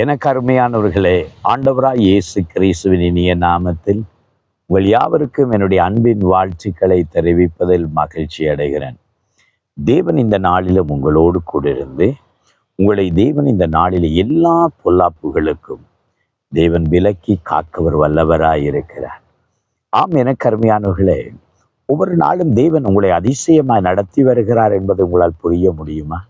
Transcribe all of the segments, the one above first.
எனக்கு அருமையானவர்களே, ஆண்டவராய் இயேசு கிறிஸ்துவின் இனிய நாமத்தில் உங்கள் யாவருக்கும் என்னுடைய அன்பின் வாழ்த்துக்களை தெரிவிப்பதில் மகிழ்ச்சி அடைகிறேன். தேவன் இந்த நாளிலும் உங்களோடு கூட இருந்து உங்களை தேவன் இந்த நாளில் எல்லா பொல்லாப்புகளுக்கும் தேவன் விலக்கி காக்கவர் வல்லவராய் இருக்கிறார். ஆம், எனக்கு அருமையானவர்களே, ஒவ்வொரு நாளும் தேவன் உங்களை அதிசயமாய் நடத்தி வருகிறார் என்பது உங்களால் புரிய முடியுமா?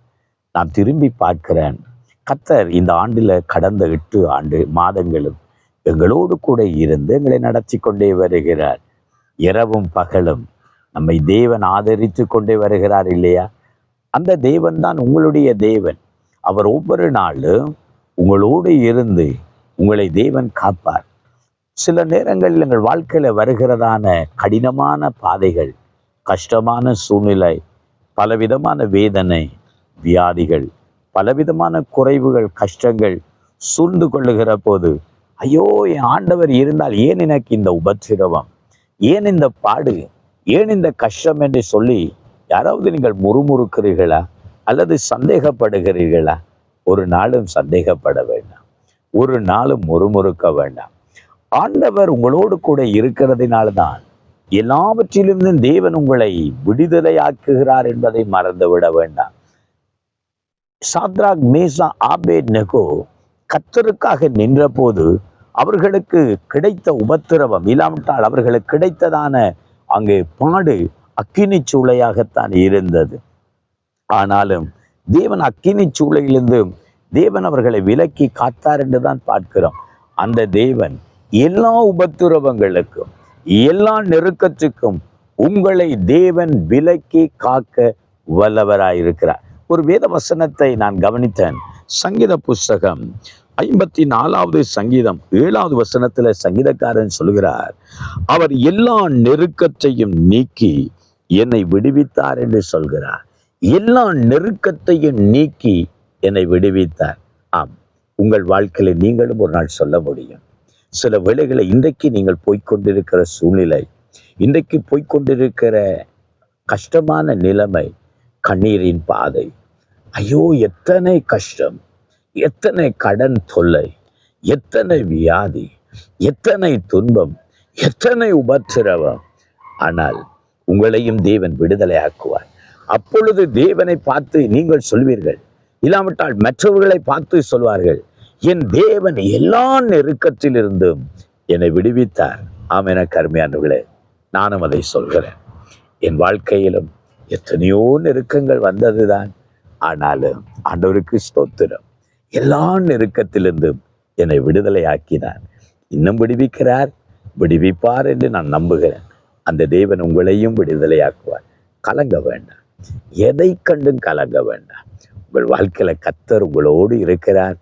நான் திரும்பி பார்க்கிறேன். கர்த்தர் இந்த ஆண்டில் கடந்த 8 ஆண்டு மாதங்களும் எங்களோடு கூட இருந்து எங்களை நடத்தி கொண்டே வருகிறார். இரவும் பகலும் நம்மை தேவன் ஆதரித்து கொண்டே வருகிறார் இல்லையா? அந்த தேவன் தான் உங்களுடைய தேவன். அவர் ஒவ்வொரு நாளும் உங்களோடு இருந்து உங்களை தேவன் காப்பார். சில நேரங்களில் எங்கள் வாழ்க்கையில் வருகிறதான கடினமான பாதைகள், கஷ்டமான சூழ்நிலை, பலவிதமான வேதனை, வியாதிகள், பலவிதமான குறைவுகள், கஷ்டங்கள் சூழ்ந்து கொள்ளுகிற போது, ஐயோ, என் ஆண்டவர் இருந்தால் ஏன் எனக்கு இந்த உபத்திரவம், ஏன் இந்த பாடு, ஏன் இந்த கஷ்டம் என்று சொல்லி யாராவது நீங்கள் முறுமுறுக்கிறீர்களா அல்லது சந்தேகப்படுகிறீர்களா? ஒரு நாளும் சந்தேகப்பட வேண்டாம், ஒரு நாளும் முறுமுறுக்க வேண்டாம். ஆண்டவர் உங்களோடு கூட இருக்கிறதுனால்தான் எல்லாவற்றிலிருந்தும் தேவன் உங்களை விடுதலையாக்குகிறார் என்பதை மறந்துவிட வேண்டாம். சாத்ராக், மேசா, ஆபேத்நேகோ கர்த்தருக்காக நின்ற போது அவர்களுக்கு கிடைத்த உபத்திரவம் இல்லாவிட்டால் அவர்களுக்கு கிடைத்ததான அங்கே பாடு அக்கினி சூளையாகத்தான் இருந்தது. ஆனாலும் தேவன் அக்கினி சூளையிலிருந்து தேவன் அவர்களை விலக்கி காத்தார் என்றுதான் பார்க்கிறோம். அந்த தேவன் எல்லா உபத்திரவங்களுக்கும் எல்லா நெருக்கத்துக்கும் உங்களை தேவன் விலக்கி காக்க வல்லவராயிருக்கிறார். ஒரு வேத வசனத்தை நான் கவனித்தேன். சங்கீத புஸ்தகம் 54வது சங்கீதம் 7வது வசனத்துல சங்கீதக்காரன் சொல்கிறார், அவர் எல்லா நெருக்கத்தையும் நீக்கி என்னை விடுவித்தார் என்று சொல்கிறார். எல்லா நெருக்கத்தையும் நீக்கி என்னை விடுவித்தார். ஆம், உங்கள் வாழ்க்கையில நீங்களும் ஒரு நாள் சொல்ல முடியும். சில வேளைகளை இன்றைக்கு நீங்கள் போய்கொண்டிருக்கிற சூழ்நிலை, இன்றைக்கு போய்கொண்டிருக்கிற கஷ்டமான நிலைமை, கண்ணீரின் பாதை, ஐயோ எத்தனை கஷ்டம், எத்தனை கடன் தொல்லை, எத்தனை வியாதி, எத்தனை துன்பம், எத்தனை உபத்திரவம். ஆனால் உங்களையும் தேவன் விடுதலையாக்குவார். அப்பொழுது தேவனை பார்த்து நீங்கள் சொல்வீர்கள், இல்லாவிட்டால் மற்றவர்களை பார்த்து சொல்வார்கள், என் தேவன் எல்லா நெருக்கத்திலிருந்தும் என்னை விடுவித்தார். ஆம், எனக்கு அருமையானவர்களே, நானும் அதை சொல்கிறேன். என் வாழ்க்கையிலும் எத்தனையோ நெருக்கங்கள் வந்ததுதான். ஆனாலும் ஆண்டவருக்கு ஸ்தோத்திரம், எல்லா நெருக்கத்திலிருந்தும் என்னை விடுதலை ஆக்கினார். இன்னும் விடுவிக்கிறார், விடுவிப்பார் என்று நான் நம்புகிறேன். அந்த தேவன் உங்களையும் விடுதலையாக்குவார். கலங்க வேண்டாம், எதை கண்டும் கலங்க வேண்டாம். உங்கள் வாழ்க்கையில கர்த்தர் உங்களோடு இருக்கிறார்.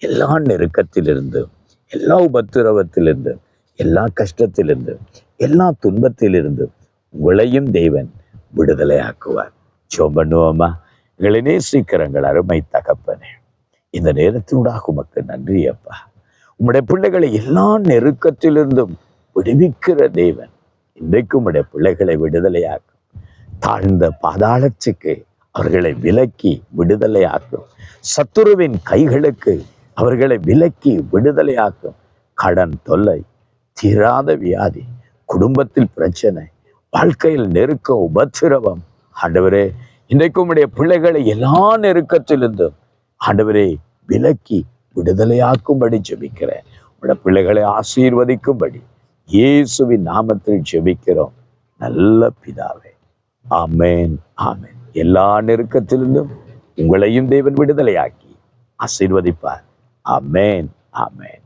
எல்லா நெருக்கத்திலிருந்தும், எல்லா உபத்திரவத்திலிருந்தும், எல்லா கஷ்டத்திலிருந்தும், எல்லா துன்பத்திலிருந்தும் உங்களையும் தேவன் விடுதலையாக்குவார். ஜெபம் பண்ணுவோமா? எங்களை நேசிக்கிறங்கள் அருமை தகப்பனே, இந்த நேரத்தினூடாக உமக்கு நன்றி அப்பா. உம்முடைய பிள்ளைகளை எல்லா நெருக்கத்திலிருந்தும் விடுவிக்கிற தேவன் இன்றைக்கு உம்முடைய பிள்ளைகளை விடுதலையாக்கும். தாழ்ந்த பாதாளத்துக்கு அவர்களை விலக்கி விடுதலையாக்கும். சத்துருவின் கைகளுக்கு அவர்களை விலக்கி விடுதலையாக்கும். கடன் தொல்லை, தீராத வியாதி, குடும்பத்தில் பிரச்சனை, வாழ்க்கையில் நெருக்கம், உபத்திரவம், ஆண்டவரே இன்றைக்கு உம்முடைய பிள்ளைகளை எல்லா நெருக்கத்திலிருந்தும் ஆண்டவரே விலக்கி விடுதலையாக்கும்படி ஜெபிக்கிறேன். உம்முடைய பிள்ளைகளை ஆசீர்வதிக்கும்படி இயேசுவின் நாமத்தில் ஜெபிக்கிறோம் நல்ல பிதாவே. ஆமென், ஆமென். எல்லா நெருக்கத்திலிருந்தும் உங்களையும் தேவன் விடுதலையாக்கி ஆசீர்வதிப்பார். ஆமென், ஆமென்.